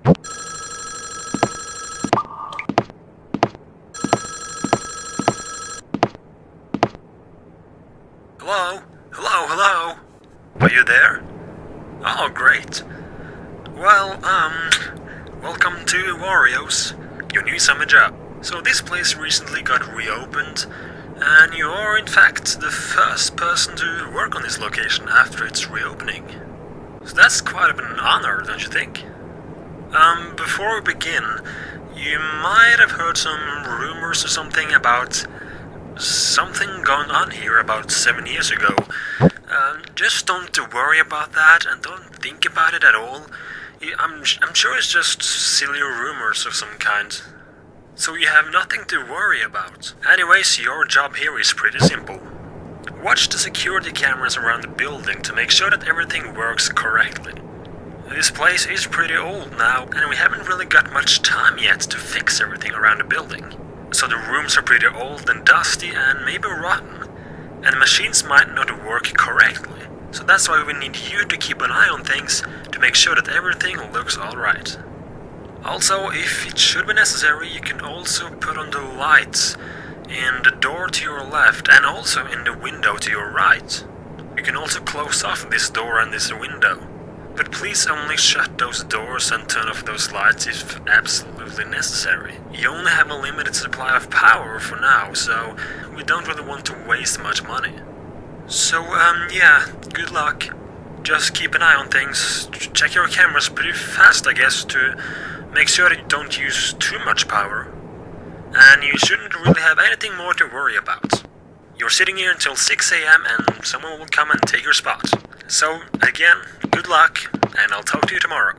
Hello? Hello, hello? Are you there? Oh, great. Well, welcome to Wario's, your new summer job. So this place recently got reopened, and you are in fact the first person to work on this location after its reopening. So that's quite of an honor, don't you think? Before we begin, you might have heard some rumors or something about something going on here about 7 years ago. Just don't worry about that and don't think about it at all. I'm sure it's just silly rumors of some kind. So you have nothing to worry about. Anyways, your job here is pretty simple. Watch the security cameras around the building to make sure that everything works correctly. This place is pretty old now, and we haven't really got much time yet to fix everything around the building. So the rooms are pretty old and dusty and maybe rotten, and the machines might not work correctly. So that's why we need you to keep an eye on things to make sure that everything looks alright. Also, if it should be necessary, you can also put on the lights in the door to your left and also in the window to your right. You can also close off this door and this window. But please only shut those doors and turn off those lights if absolutely necessary. You only have a limited supply of power for now, so we don't really want to waste much money. So, yeah, good luck. Just keep an eye on things. Check your cameras pretty fast, I guess, to make sure that you don't use too much power. And you shouldn't really have anything more to worry about. You're sitting here until 6 AM and someone will come and take your spot. So, again, good luck, and I'll talk to you tomorrow.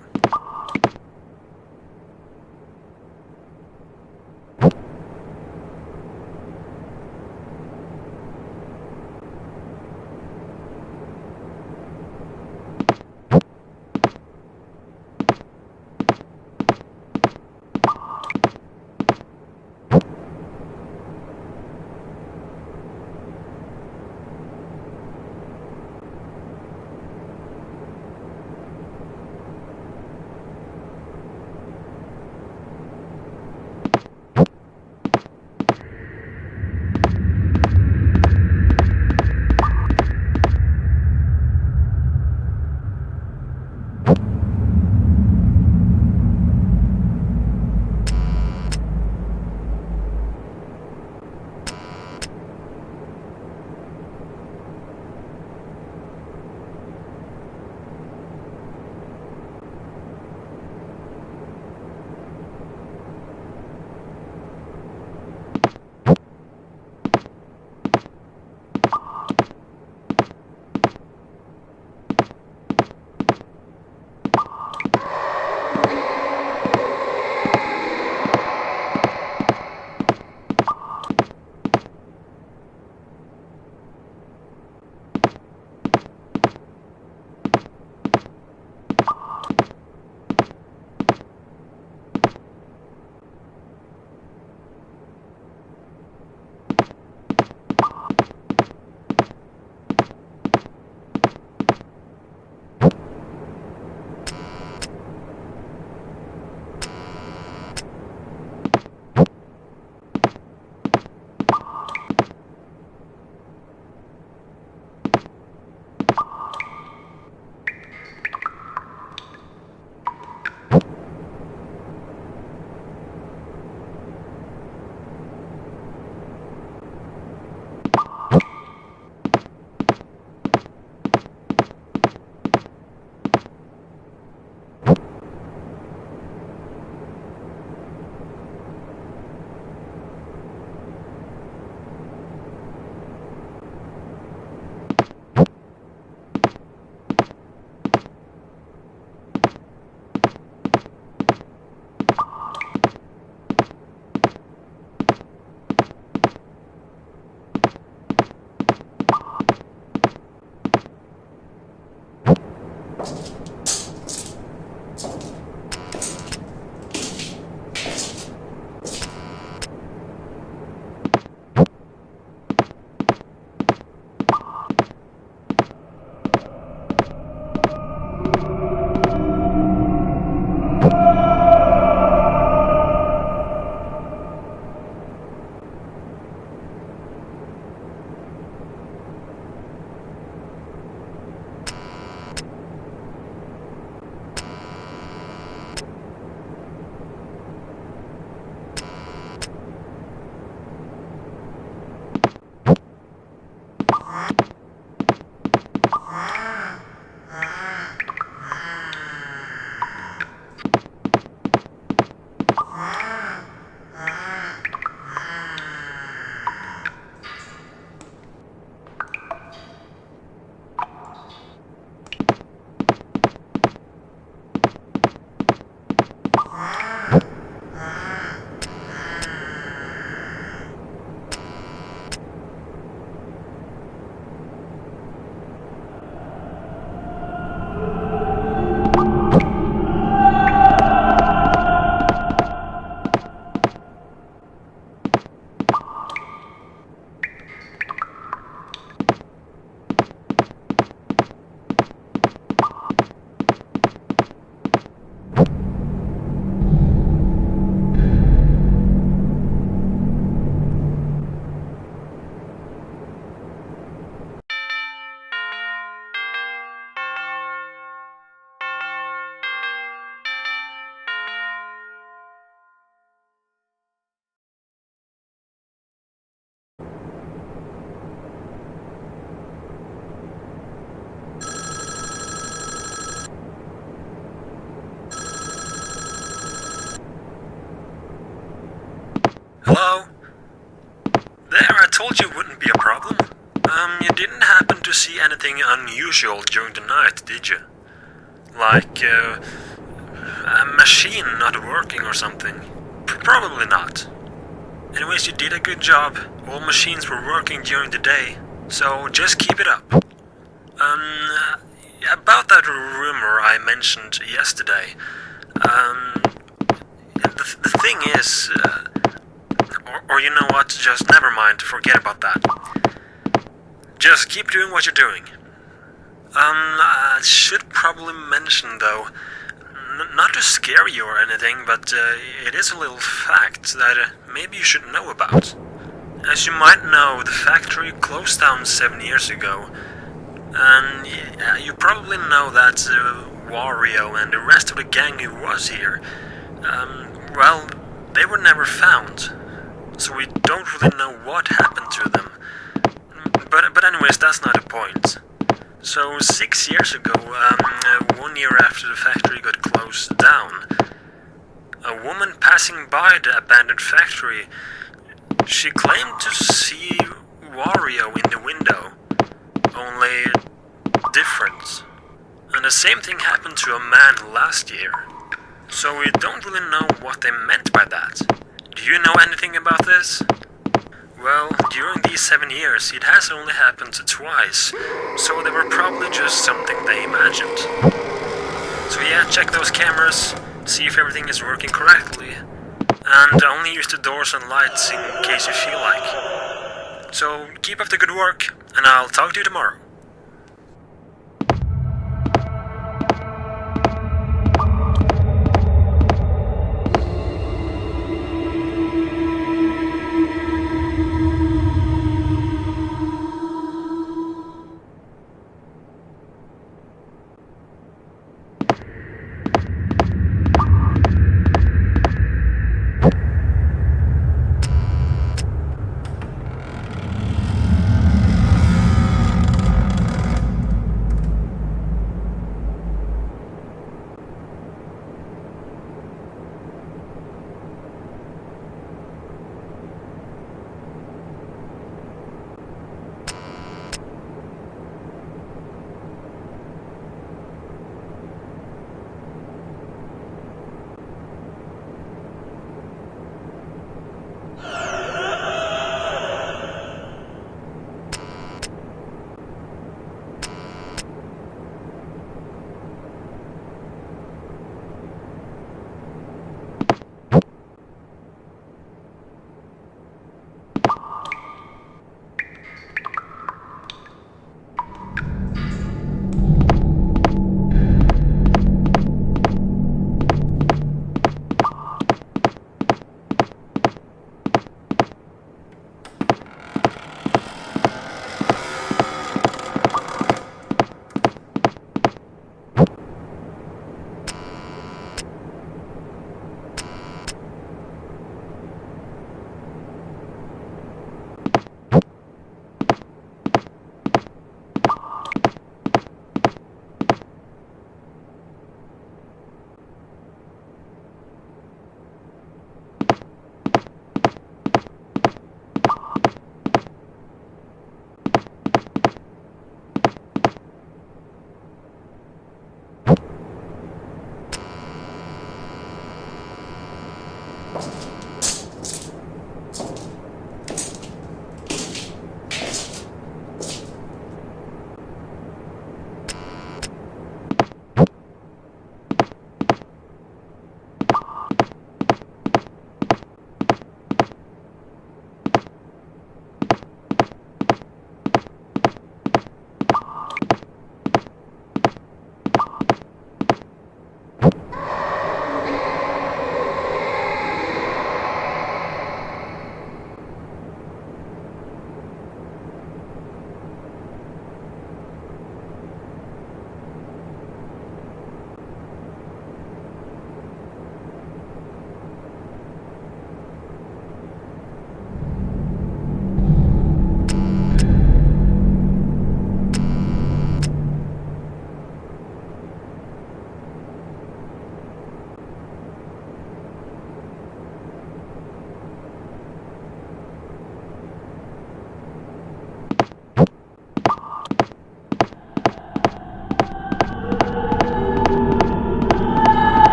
There, I told you it wouldn't be a problem. You didn't happen to see anything unusual during the night, did you? Like, a machine not working or something? Probably not. Anyways, you did a good job. All machines were working during the day, so just keep it up. About that rumor I mentioned yesterday, the thing is, or you know what, just never mind, forget about that. Just keep doing what you're doing. I should probably mention though, not to scare you or anything, but it is a little fact that maybe you should know about. As you might know, the factory closed down 7 years ago, and you probably know that Wario and the rest of the gang who was here, well, they were never found, so we don't really know what happened to them. But anyways, that's not the point. So 6 years ago, 1 year after the factory got closed down, a woman passing by the abandoned factory, she claimed to see Wario in the window, only different. And the same thing happened to a man last year. So we don't really know what they meant by that. Do you know anything about this? Well, during these 7 years, it has only happened twice, so they were probably just something they imagined. So yeah, check those cameras, see if everything is working correctly, and only use the doors and lights in case you feel like. So keep up the good work, and I'll talk to you tomorrow.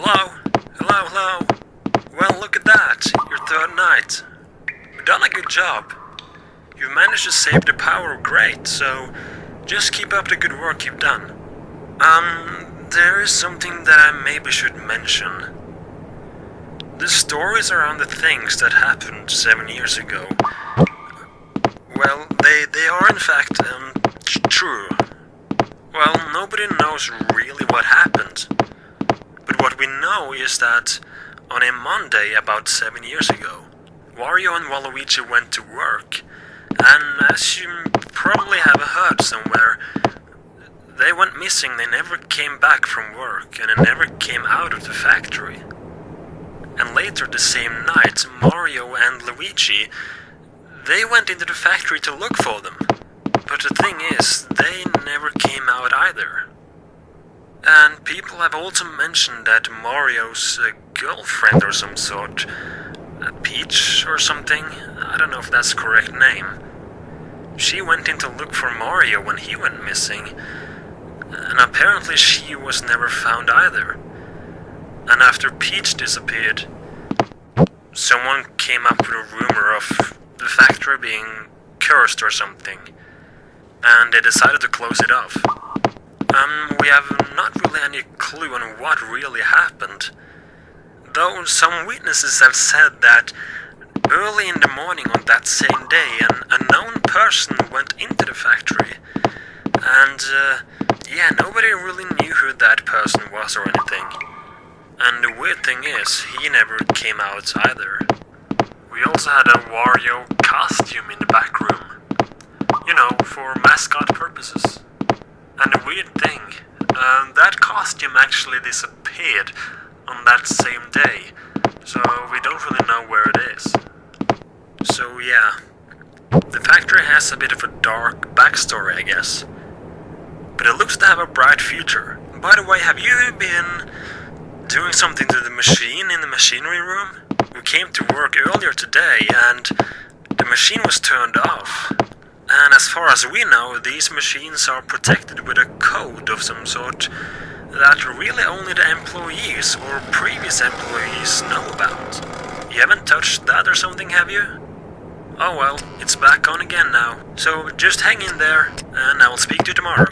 Hello? Hello, hello? Well, look at that. Your third night. You've done a good job. You've managed to save the power great, so just keep up the good work you've done. There is something that I maybe should mention. The stories around the things that happened 7 years ago, well, they are in fact, true. Well, nobody knows really what happened. But what we know is that on a Monday about 7 years ago, Wario and Waluigi went to work, and as you probably have heard somewhere, they went missing. They never came back from work, and they never came out of the factory. And later the same night, Mario and Luigi, they went into the factory to look for them. But the thing is, they never came out either. And people have also mentioned that Mario's girlfriend or some sort, Peach or something, I don't know if that's the correct name, she went in to look for Mario when he went missing, and apparently she was never found either. And after Peach disappeared, someone came up with a rumor of the factory being cursed or something, and they decided to close it off. We have not really any clue on what really happened, though some witnesses have said that early in the morning on that same day an unknown person went into the factory, and yeah, nobody really knew who that person was or anything. And the weird thing is, he never came out either. We also had a Wario costume in the back room, you know, for mascot purposes. And the weird thing, that costume actually disappeared on that same day, so we don't really know where it is. So yeah, the factory has a bit of a dark backstory, I guess. But it looks to have a bright future. By the way, have you been doing something to the machine in the machinery room? We came to work earlier today and the machine was turned off. And as far as we know, these machines are protected with a code of some sort that really only the employees or previous employees know about. You haven't touched that or something, have you? Oh well, it's back on again now. So just hang in there, and I will speak to you tomorrow.